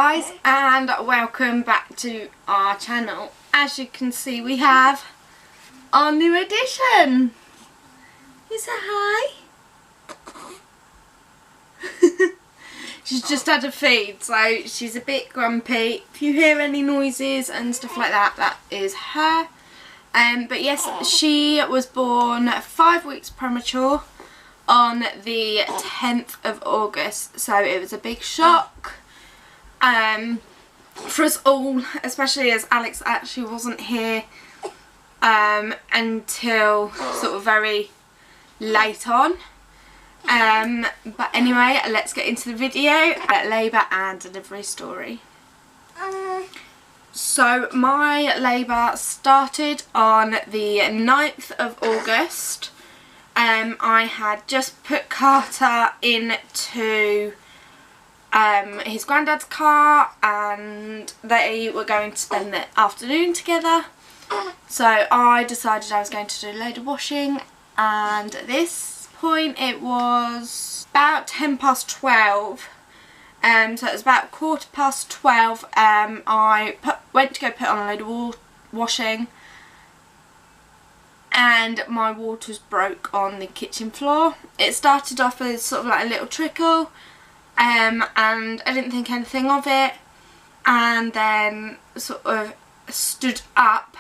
guys, and welcome back to our channel. As you can see, we have our new addition. You say hi? She's just had a feed, so she's a bit grumpy. If you hear any noises and stuff like that, that is her. But yes, she was born 5 weeks premature on the 10th of August, so it was a big shock for us all, especially as Alex actually wasn't here until sort of very late on. But anyway, let's get into the video. Labour and delivery story. So my labour started on the 9th of August. I had just put Carter into his granddad's car and they were going to spend the afternoon together. So I decided I was going to do a load of washing, and at this point it was about 12:10. So it was about 12:15. I went to go put on a load of washing, and my waters broke on the kitchen floor. It started off as sort of like a little trickle, and I didn't think anything of it, and then sort of stood up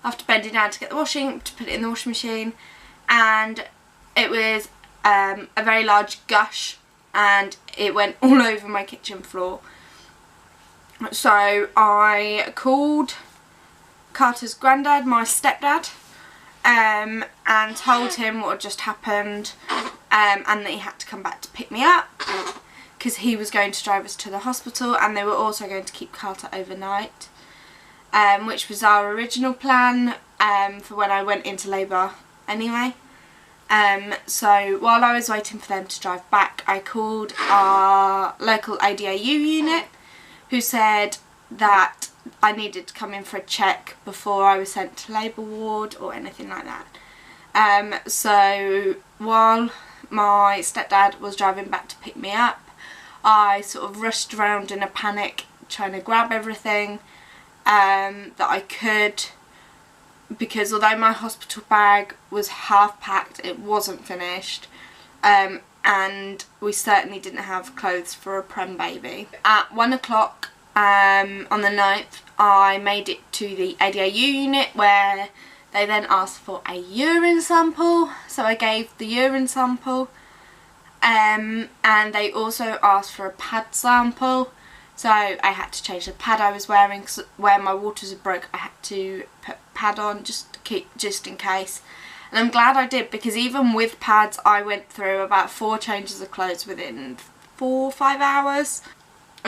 after bending down to get the washing to put it in the washing machine, and it was a very large gush, and it went all over my kitchen floor. So I called Carter's granddad, my stepdad, and told him what had just happened, and that he had to come back to pick me up because he was going to drive us to the hospital, and they were also going to keep Carter overnight, which was our original plan for when I went into labour anyway. So while I was waiting for them to drive back, I called our local ADAU unit, who said that I needed to come in for a check before I was sent to labour ward or anything like that. So while my stepdad was driving back to pick me up, I sort of rushed around in a panic trying to grab everything that I could, because although my hospital bag was half packed, it wasn't finished, and we certainly didn't have clothes for a prem baby. At 1 o'clock on the 9th, I made it to the ADAU unit, where they then asked for a urine sample, so I gave the urine sample, and they also asked for a pad sample. So I had to change the pad I was wearing, cause where my waters had broke I had to put pad on just in case. And I'm glad I did, because even with pads I went through about 4 changes of clothes within 4 or 5 hours.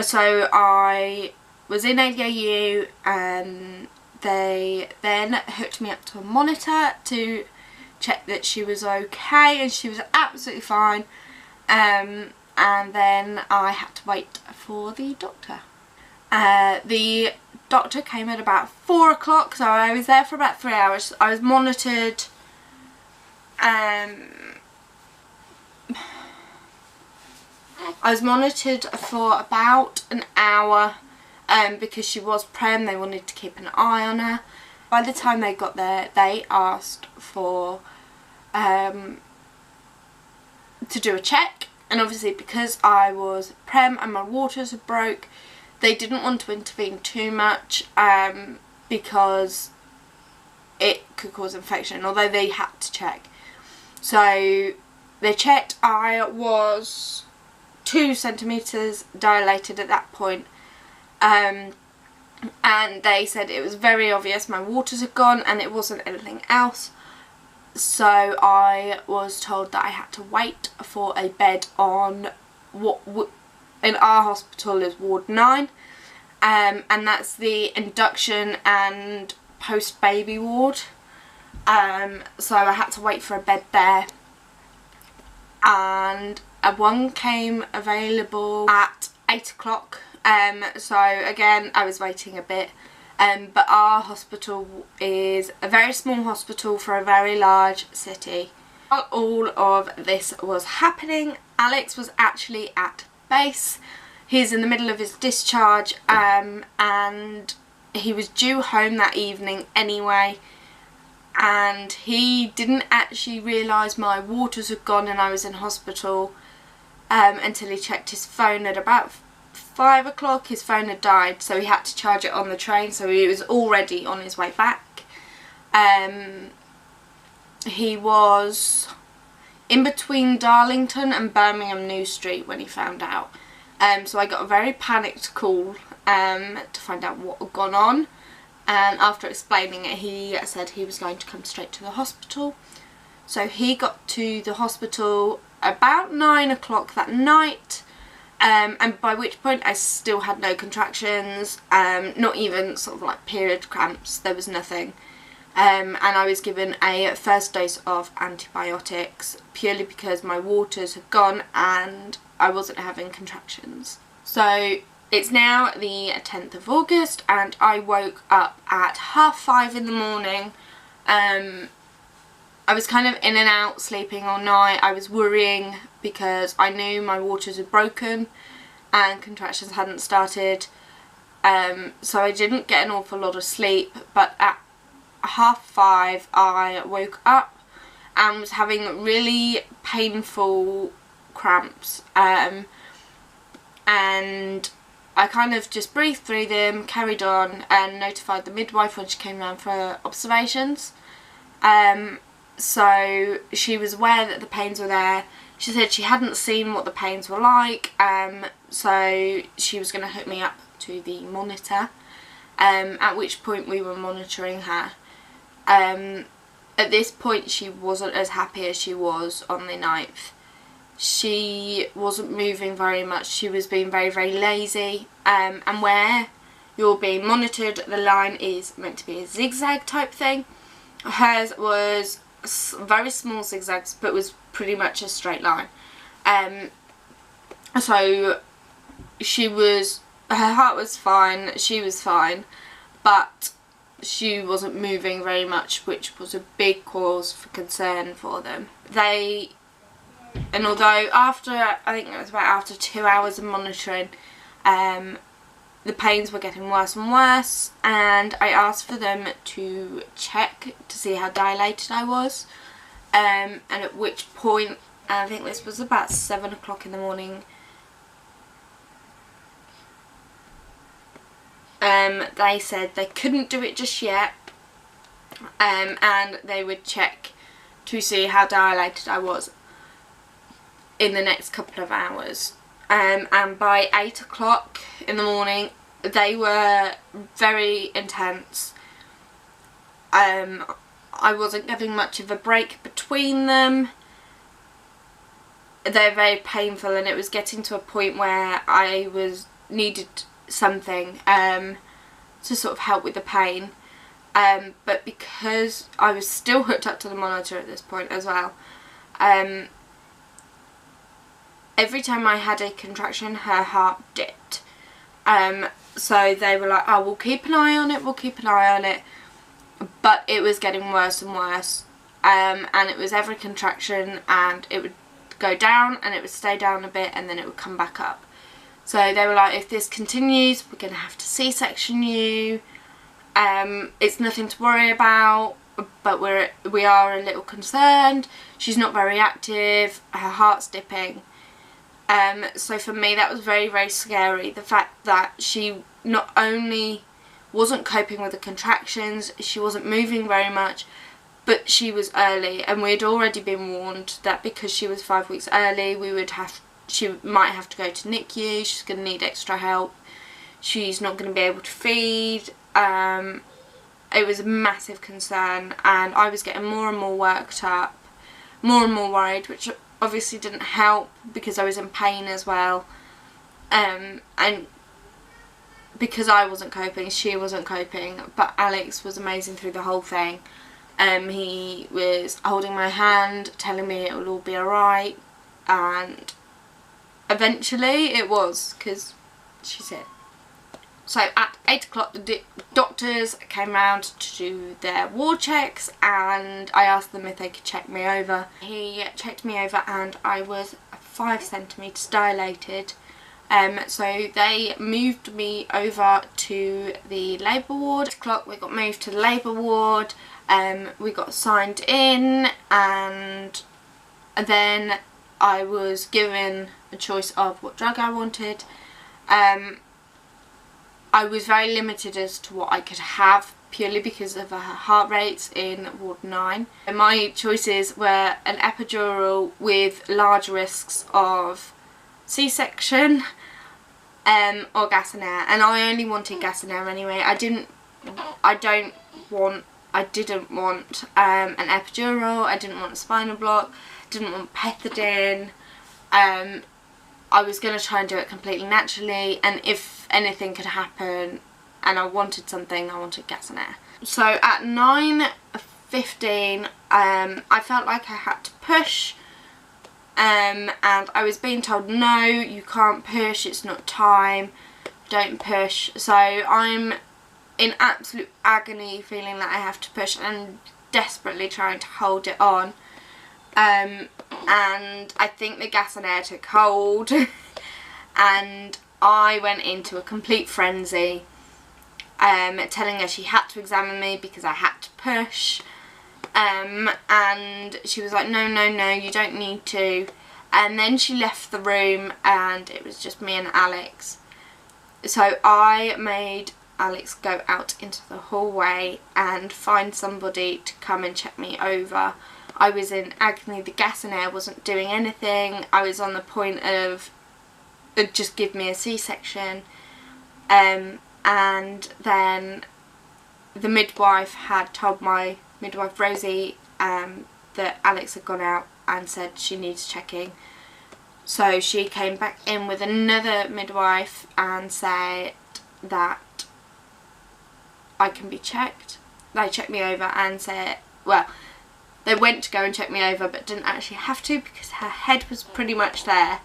So I was in ADAU, and they then hooked me up to a monitor to check that she was okay, and she was absolutely fine. And then I had to wait for the doctor. The doctor came at about 4 o'clock, so I was there for about 3 hours. I was monitored for about an hour, because she was prem. They wanted to keep an eye on her. By the time they got there, they asked for to do a check, and obviously because I was prem and my waters had broke, they didn't want to intervene too much, because it could cause infection, although they had to check. So they checked. I was 2 centimetres dilated at that point, and they said it was very obvious my waters had gone and it wasn't anything else. So I was told that I had to wait for a bed on what in our hospital is Ward 9, and that's the induction and post-baby ward. So I had to wait for a bed there, and one came available at 8 o'clock. So again, I was waiting a bit. But our hospital is a very small hospital for a very large city. While all of this was happening, Alex was actually at base He's in the middle of his discharge, and he was due home that evening anyway, and he didn't actually realise my waters had gone and I was in hospital until he checked his phone at about 5 o'clock. His phone had died, so he had to charge it on the train, so he was already on his way back. He was in between Darlington and Birmingham New Street when he found out. So I got a very panicked call to find out what had gone on, and after explaining it, he said he was going to come straight to the hospital. So he got to the hospital about 9 o'clock that night, and by which point I still had no contractions, not even sort of like period cramps, there was nothing. And I was given a first dose of antibiotics purely because my waters had gone and I wasn't having contractions. So it's now the 10th of August and I woke up at 5:30 in the morning. I was kind of in and out, sleeping all night. I was worrying because I knew my waters had broken and contractions hadn't started. So I didn't get an awful lot of sleep, but at 5:30 I woke up and was having really painful cramps, and I kind of just breathed through them, carried on, and notified the midwife when she came round for observations. So she was aware that the pains were there. She said she hadn't seen what the pains were like, so she was going to hook me up to the monitor, at which point we were monitoring her. At this point she wasn't as happy as she was on the 9th. She wasn't moving very much, she was being very, very lazy, and where you're being monitored, the line is meant to be a zigzag type thing. Hers was very small zigzags, but was pretty much a straight line. So her heart was fine, she was fine, but she wasn't moving very much, which was a big cause for concern for them. And although I think it was after 2 hours of monitoring, the pains were getting worse and worse, and I asked for them to check to see how dilated I was, and at which point, I think this was about 7 o'clock in the morning, they said they couldn't do it just yet, and they would check to see how dilated I was in the next couple of hours. And by 8 o'clock in the morning they were very intense. I wasn't getting much of a break between them. They're very painful, and it was getting to a point where I needed something to sort of help with the pain, but because I was still hooked up to the monitor at this point as well, every time I had a contraction her heart dipped, so they were like, oh, we'll keep an eye on it, but it was getting worse and worse, and it was every contraction and it would go down and it would stay down a bit and then it would come back up. So they were like, if this continues, we're going to have to C-section you. It's nothing to worry about, but we are a little concerned. She's not very active, her heart's dipping. So for me that was very, very scary. The fact that she not only wasn't coping with the contractions, she wasn't moving very much, but she was early, and we'd already been warned that because she was 5 weeks early, she might have to go to NICU, she's going to need extra help, she's not going to be able to feed. It was a massive concern, and I was getting more and more worked up, more and more worried, which obviously didn't help because I was in pain as well, and because I wasn't coping, she wasn't coping, but Alex was amazing through the whole thing. He was holding my hand, telling me it will all be alright, and eventually it was, because she's here. So at 8 o'clock the doctors came round to do their ward checks, and I asked them if they could check me over. He checked me over and I was 5 centimetres dilated, So they moved me over to the labour ward. 6 o'clock we got moved to the labour ward. We got signed in, and then I was given a choice of what drug I wanted. I was very limited as to what I could have, purely because of her heart rates in Ward 9. And my choices were an epidural with large risks of C-section or gas and air, and I only wanted gas and air anyway. I didn't want an epidural, I didn't want a spinal block, didn't want pethidine. I was going to try and do it completely naturally, and if anything could happen and I wanted something, I wanted gas and air. So at 9:15 I felt like I had to push, and I was being told, no, you can't push, it's not time, don't push. So I'm in absolute agony, feeling that I have to push and desperately trying to hold it on. And I think the gas and air took hold and I went into a complete frenzy, telling her she had to examine me because I had to push, and she was like, no, you don't need to. And then she left the room and it was just me and Alex. So I made Alex go out into the hallway and find somebody to come and check me over. I was in agony, the gas and air wasn't doing anything, I was on the point of just give me a C-section, and then the midwife had told my midwife Rosie that Alex had gone out and said she needs checking. So she came back in with another midwife and said that I can be checked. They checked me over and said, well, they went to go and check me over but didn't actually have to because her head was pretty much there.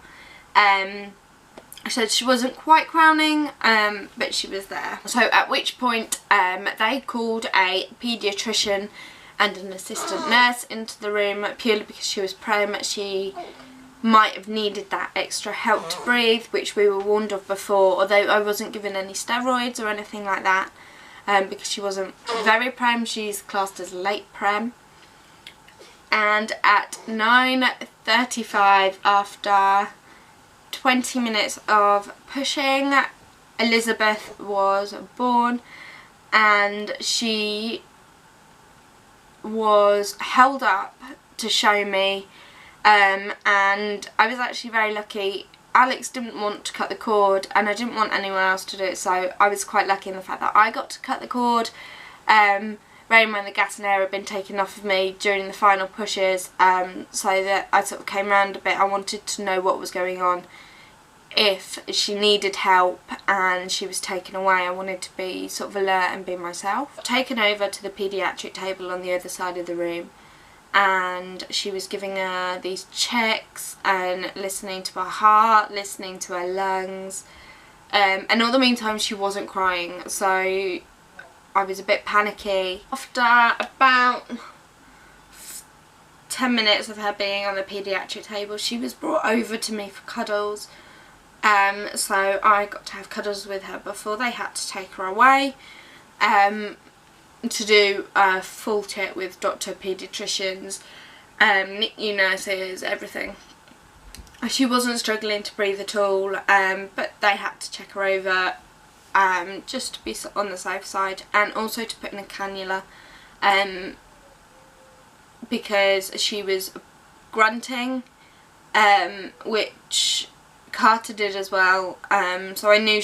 So she wasn't quite crowning, but she was there. So at which point they called a paediatrician and an assistant nurse into the room, purely because she was pregnant. She might have needed that extra help to breathe, which we were warned of before, although I wasn't given any steroids or anything like that, because she wasn't very prem, she's classed as late prem. And at 9:35, after 20 minutes of pushing, Elizabeth was born, and she was held up to show me, and I was actually very lucky. Alex didn't want to cut the cord and I didn't want anyone else to do it, so I was quite lucky in the fact that I got to cut the cord. Bearing in mind the gas and air had been taken off of me during the final pushes, so that I sort of came round a bit. I wanted to know what was going on. If she needed help and she was taken away, I wanted to be sort of alert and be myself. Taken over to the paediatric table on the other side of the room, and she was giving her these checks and listening to her heart, listening to her lungs, and all the meantime she wasn't crying, so I was a bit panicky. After about 10 minutes of her being on the paediatric table, she was brought over to me for cuddles. So I got to have cuddles with her before they had to take her away, to do a full check with doctor, paediatricians, NICU nurses, everything. She wasn't struggling to breathe at all, but they had to check her over, just to be on the safe side, and also to put in a cannula, because she was grunting, which Carter did as well, so I knew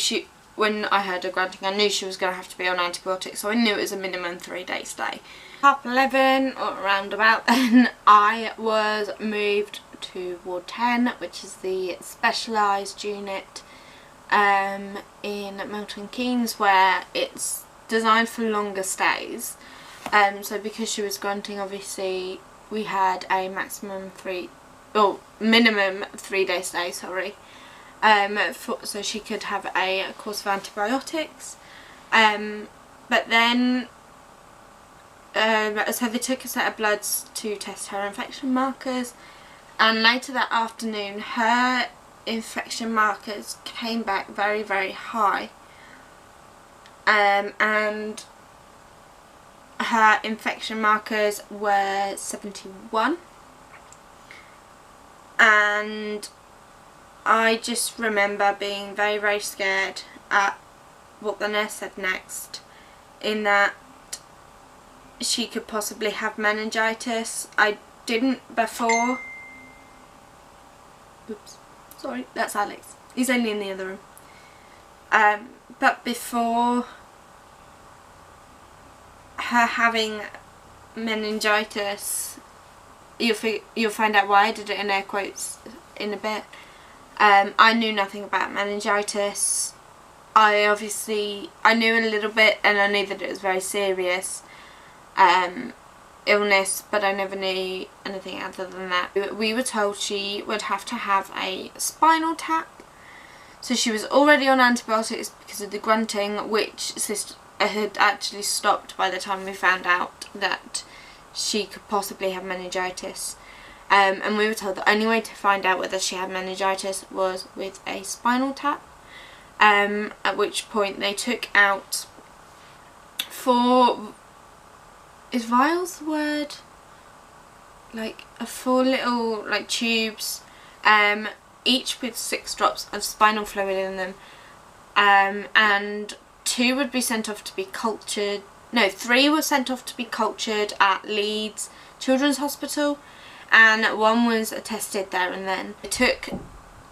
when I heard her grunting, I knew she was going to have to be on antibiotics, so I knew it was a minimum 3-day stay. 11:30 or around about then, I was moved to Ward 10, which is the specialised unit in Milton Keynes, where it's designed for longer stays. So because she was grunting, obviously we had a minimum 3-day stay, sorry. So she could have a course of antibiotics, but then so they took a set of bloods to test her infection markers, and later that afternoon her infection markers came back very, very high, and her infection markers were 71, and I just remember being very, very scared at what the nurse said next, in that she could possibly have meningitis. I didn't before. Oops, sorry, that's Alex. He's only in the other room. But before her having meningitis, you'll find out why I did it in air quotes in a bit. I knew nothing about meningitis. I knew a little bit, and I knew that it was very serious illness, but I never knew anything other than that. We were told she would have to have a spinal tap. So she was already on antibiotics because of the grunting, which had actually stopped by the time we found out that she could possibly have meningitis. And we were told the only way to find out whether she had meningitis was with a spinal tap. At which point they took out 4, is vials the word? Like 4 little tubes, each with 6 drops of spinal fluid in them, and 2 would be sent off to be cultured. No, 3 were sent off to be cultured at Leeds Children's Hospital, and 1 was tested there and then. I took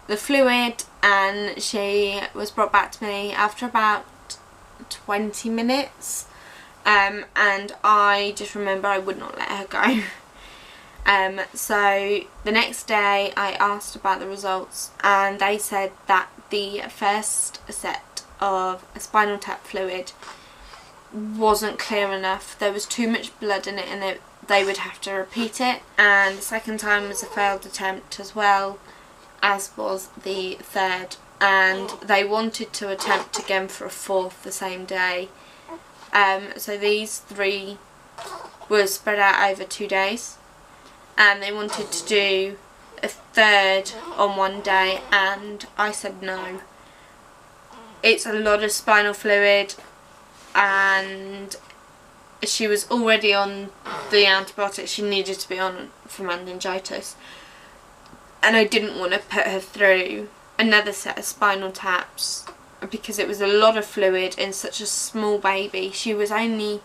the fluid and she was brought back to me after about 20 minutes, and I just remember I would not let her go. So the next day I asked about the results, and they said that the first set of spinal tap fluid wasn't clear enough. There was too much blood in it, and they would have to repeat it. And the second time was a failed attempt as well, as was the third, and they wanted to attempt again for a 4th the same day. So these 3 were spread out over 2 days, and they wanted to do a 3rd on one day, and I said no. It's a lot of spinal fluid, and she was already on the antibiotics she needed to be on for meningitis, and I didn't want to put her through another set of spinal taps because it was a lot of fluid in such a small baby. She was only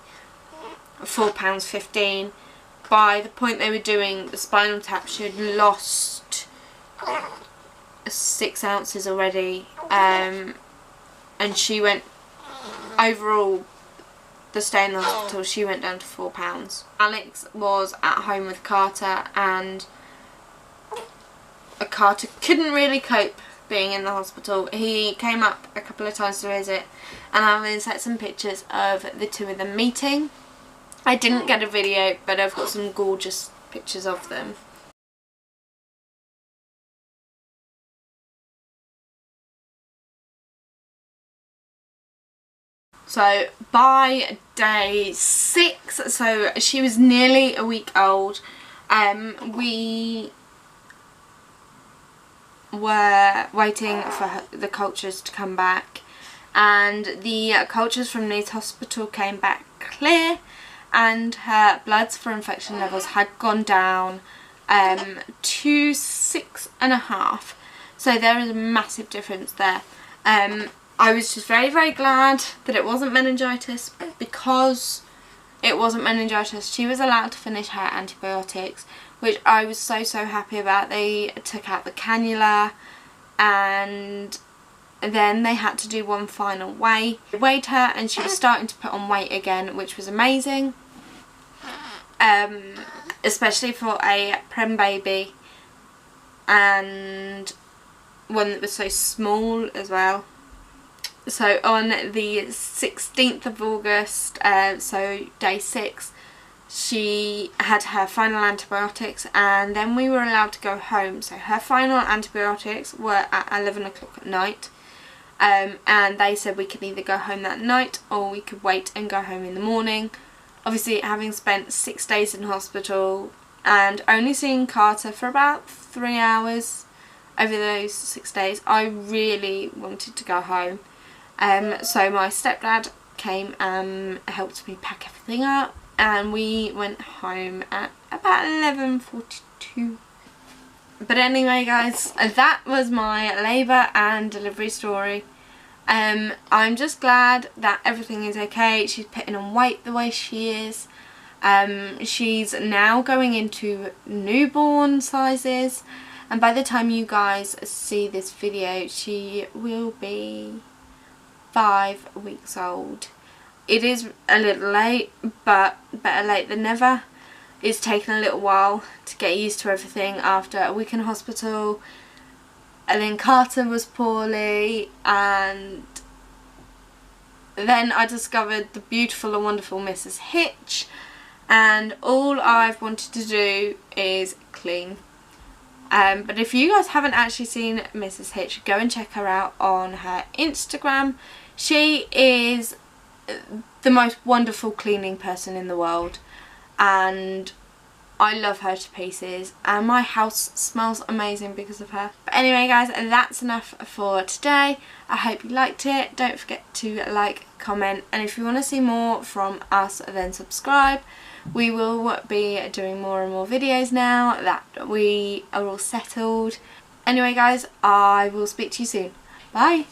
£4.15. By the point they were doing the spinal tap, she had lost 6 ounces already, and she went, overall, the stay in the hospital, she went down to £4. Alex was at home with Carter, and Carter couldn't really cope being in the hospital. He came up a couple of times to visit, and I'll insert some pictures of the 2 of them meeting. I didn't get a video, but I've got some gorgeous pictures of them. So by day 6, so she was nearly a week old, we were waiting for the cultures to come back, and the cultures from Leeds Hospital came back clear, and her bloods for infection levels had gone down to 6.5. So there is a massive difference there. I was just very, very glad that it wasn't meningitis. Because it wasn't meningitis, she was allowed to finish her antibiotics, which I was so, so happy about. They took out the cannula, and then they had to do one final weigh. They weighed her, and she was starting to put on weight again, which was amazing. Especially for a prem baby, and one that was so small as well. So on the 16th of August, so day 6, she had her final antibiotics, and then we were allowed to go home. So her final antibiotics were at 11 o'clock at night, and they said we could either go home that night or we could wait and go home in the morning. Obviously, having spent 6 days in hospital and only seeing Carter for about 3 hours, over those 6 days. I really wanted to go home. So my stepdad came and helped me pack everything up, and we went home at about 11:42. But anyway guys, that was my labour and delivery story. I'm just glad that everything is okay. She's putting on weight the way she is. She's now going into newborn sizes, and by the time you guys see this video she will be 5 weeks old. It is a little late, but better late than never. It's taken a little while to get used to everything after a week in hospital, and then Carter was poorly, and then I discovered the beautiful and wonderful Mrs. Hitch, and all I've wanted to do is clean. But if you guys haven't actually seen Mrs. Hitch, go and check her out on her Instagram. She is the most wonderful cleaning person in the world, and I love her to pieces, and my house smells amazing because of her. But anyway guys, that's enough for today. I hope you liked it. Don't forget to like, comment, and if you want to see more from us, then subscribe. We will be doing more and more videos now that we are all settled. Anyway guys, I will speak to you soon. Bye!